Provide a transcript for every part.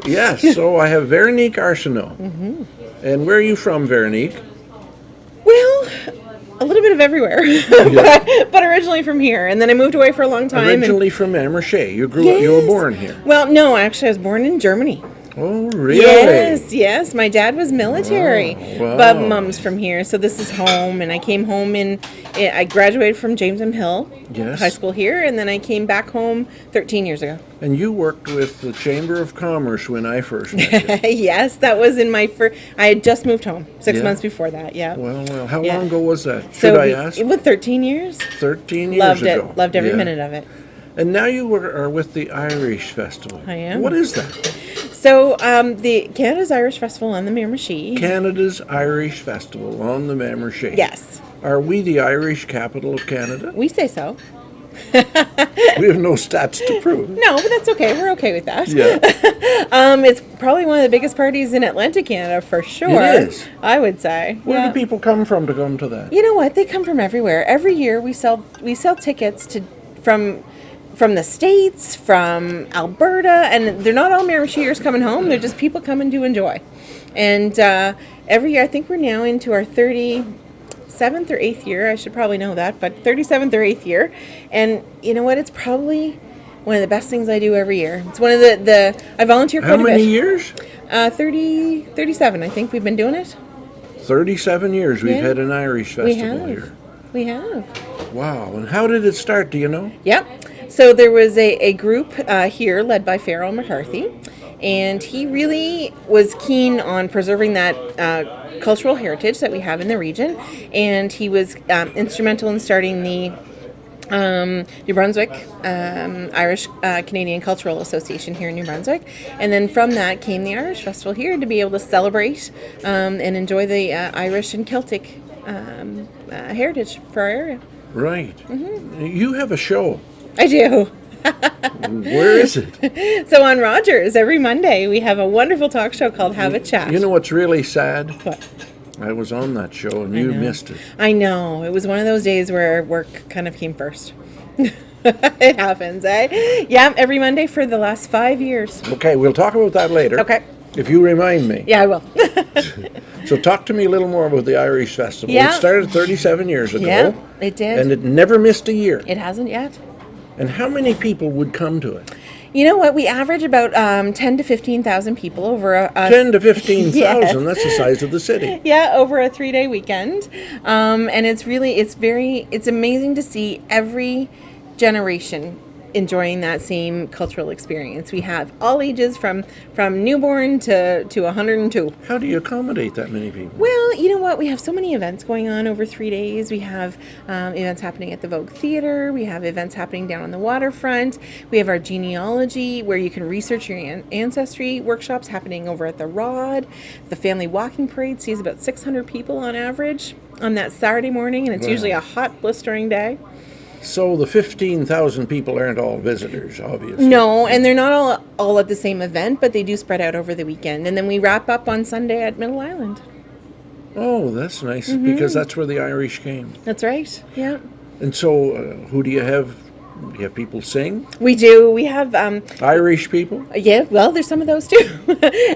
Yes, so I have Veronique Arsenault. And where are you from, Veronique? Well, a little bit of everywhere, Yeah. but originally from here. And then I moved away for a long time. Originally from Amershey. You grew up, you were born here. Well, no, actually, I was born in Germany. Oh, really? Yes. My dad was military, Wow. but mom's from here, so this is home. And I came home I graduated from James M. Hill High School here, and then I came back home 13 years ago. And you worked with the Chamber of Commerce when I first met you. Yes, that was in my first. I had just moved home 6 months before that. Yeah. Well, how long ago was that? So Should I ask? It was 13 years. 13 years Loved ago. it. Loved every minute of it. And now you are with the Irish Festival. I am. What is that? So the Canada's Irish Festival on the Miramichi. Canada's Irish Festival on the Miramichi. Yes. Are we the Irish capital of Canada? We say so. We have no stats to prove. No, but that's okay. We're okay with that. Yeah. It's probably one of the biggest parties in Atlantic Canada for sure. It is. I would say. Where do people come from to come to that? You know what? They come from everywhere. Every year we sell tickets from the States, from Alberta, and they're not all Miramichiers coming home. They're just people coming to enjoy. And every year, I think we're now into our 37th or 8th year. I should probably know that, but 37th or 8th year. And you know what? It's probably one of the best things I do every year. It's one of I volunteer quite a bit. How many years? 37, I think we've been doing it. 37 years we've had an Irish festival here. We have. Wow. And how did it start? Do you know? Yep. So there was a group here led by Farrell McCarthy, and he really was keen on preserving that cultural heritage that we have in the region, and he was instrumental in starting the New Brunswick Irish Canadian Cultural Association here in New Brunswick, and then from that came the Irish Festival here to be able to celebrate and enjoy the Irish and Celtic heritage for our area. Right. Mm-hmm. You have a show. I do. Where is it? So on Rogers, every Monday, we have a wonderful talk show called Have a Chat. You know what's really sad? What? I was on that show and you missed it. I know. It was one of those days where work kind of came first. It happens, eh? Yeah, every Monday for the last 5 years. Okay, we'll talk about that later. Okay. If you remind me. Yeah, I will. So talk to me a little more about the Irish Festival. Yeah. It started 37 years ago. Yeah, it did. And it never missed a year. It hasn't yet. And how many people would come to it? You know what? We average about 10 to 15,000 people over a 10 to 15,000. Yes. That's the size of the city. Yeah, over a 3-day weekend. And it's amazing to see every generation enjoying that same cultural experience. We have all ages from newborn to 102. How do you accommodate that many people? Well, you know what? We have so many events going on over 3 days. We have events happening at the Vogue Theatre. We have events happening down on the waterfront. We have our genealogy, where you can research your ancestry workshops happening over at the Rod. The family walking parade sees about 600 people on average on that Saturday morning, and it's usually a hot, blistering day. So the 15,000 people aren't all visitors, obviously. No, and they're not all at the same event, but they do spread out over the weekend. And then we wrap up on Sunday at Middle Island. Oh, that's nice, because that's where the Irish came. That's right, yeah. And so who do you have? Do you have people sing? We do. We have... Irish people? Yeah, well, there's some of those too.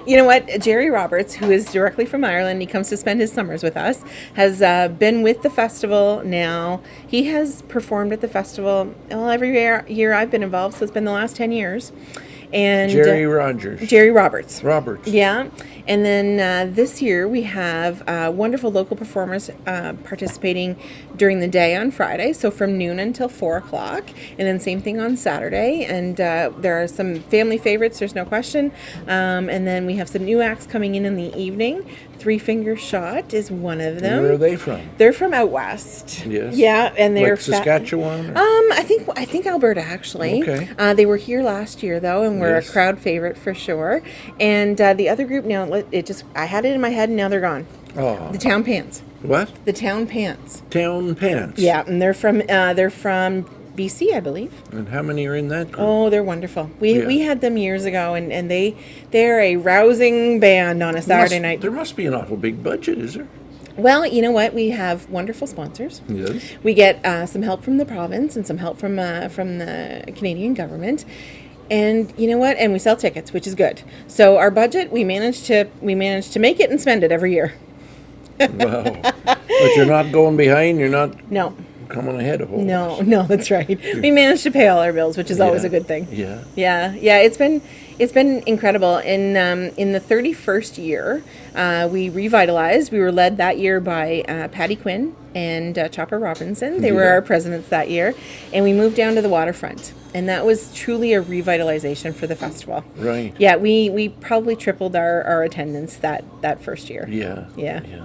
You know what? Jerry Roberts, who is directly from Ireland, he comes to spend his summers with us, has been with the festival now. He has performed at the festival, well, every year I've been involved, so it's been the last 10 years. And Jerry Rogers. Jerry Roberts. Roberts. Yeah. And then this year we have wonderful local performers participating during the day on Friday, so from noon until 4 o'clock. And then same thing on Saturday. And there are some family favorites, there's no question. And then we have some new acts coming in the evening. Three Finger Shot is one of them. Where are they from? They're from out west. Yes. Yeah, and they're like Saskatchewan. I think Alberta actually. Okay. They were here last year though, and were a crowd favorite for sure. And the other group now, I had it in my head, and now they're gone. Oh. The Town Pants. What? The Town Pants. Town Pants. Yeah, and they're from BC, I believe. And how many are in that group? Oh, they're wonderful. We had them years ago, and they're a rousing band on a Saturday night. There must be an awful big budget, is there? Well, you know what? We have wonderful sponsors. Yes. We get some help from the province and some help from the Canadian government. And you know what? And we sell tickets, which is good. So our budget, we managed to make it and spend it every year. Wow. But you're not going behind. You're not No. coming ahead of all. No, that's right. We managed to pay all our bills, which is always a good thing. Yeah. Yeah. It's been incredible. In the 31st year, we revitalized. We were led that year by Patty Quinn and Chopper Robinson. They were our presidents that year, and we moved down to the waterfront. And that was truly a revitalization for the festival. Right. Yeah, we probably tripled our attendance that first year. Yeah.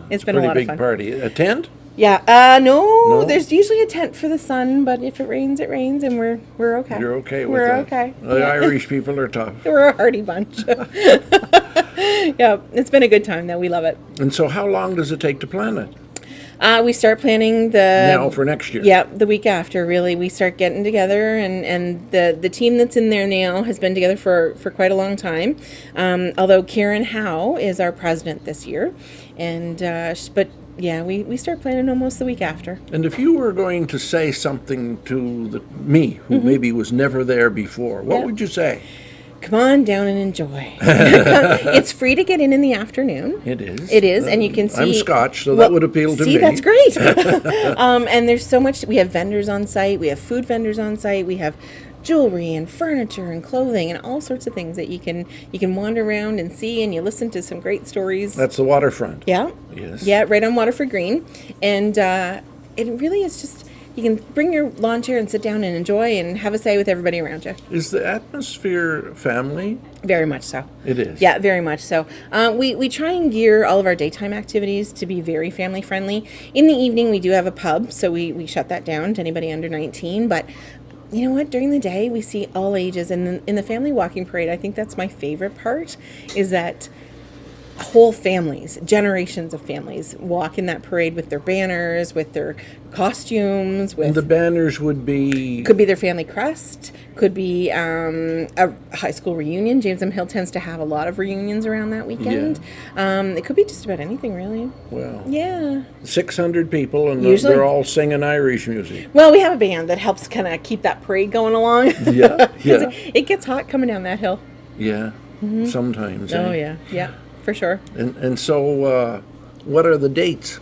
It's been a lot of fun. Pretty big party. A tent? Yeah. No, there's usually a tent for the sun, but if it rains, it rains, and we're okay. You're okay with we're that? Okay. The Irish people are tough. We're a hardy bunch. Yeah, it's been a good time, though. We love it. And so how long does it take to plan it? We start planning Now for next year. Yeah, the week after, really. We start getting together, and the team that's in there now has been together for quite a long time. Although Karen Howe is our president this year. And but yeah, we start planning almost the week after. And if you were going to say something to me, who maybe was never there before, what would you say? Come on down and enjoy. It's free to get in the afternoon. It is. It is, and you can see. I'm Scotch, so that would appeal to me. See, that's great. And there's so much. We have vendors on site. We have food vendors on site. We have jewelry and furniture and clothing and all sorts of things that you can wander around and see, and you listen to some great stories. That's the waterfront. Yeah. Yes. Yeah, right on Waterford Green, and it really is just. You can bring your lawn chair and sit down and enjoy and have a say with everybody around you. Is the atmosphere family? Very much so. It is. Yeah, very much so. We try and gear all of our daytime activities to be very family friendly. In the evening, we do have a pub, so we shut that down to anybody under 19. But you know what? During the day, we see all ages. And in the family walking parade, I think that's my favorite part, is that whole families, generations of families, walk in that parade with their banners, with their costumes. And the banners would be... Could be their family crest, could be a high school reunion. James M. Hill tends to have a lot of reunions around that weekend. It could be just about anything, really. Well, yeah. 600 people, and Usually, they're all singing Irish music. Well, we have a band that helps kind of keep that parade going along. Yeah. It gets hot coming down that hill. Yeah, sometimes. Oh, yeah, for sure. And so, what are the dates?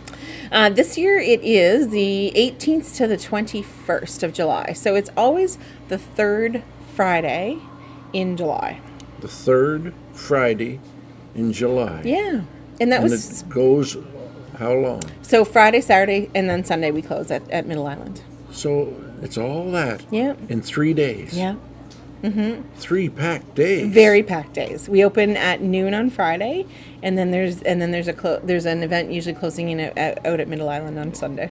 This year it is the 18th to the 21st of July. So it's always the third Friday in July. The third Friday in July. Yeah. And it goes how long? So Friday, Saturday, and then Sunday we close at Middle Island. So it's all that Yeah. in 3 days. Yeah. 3 packed days. Very packed days. We open at noon on Friday, and then there's an event usually closing in out at Middle Island on Sunday.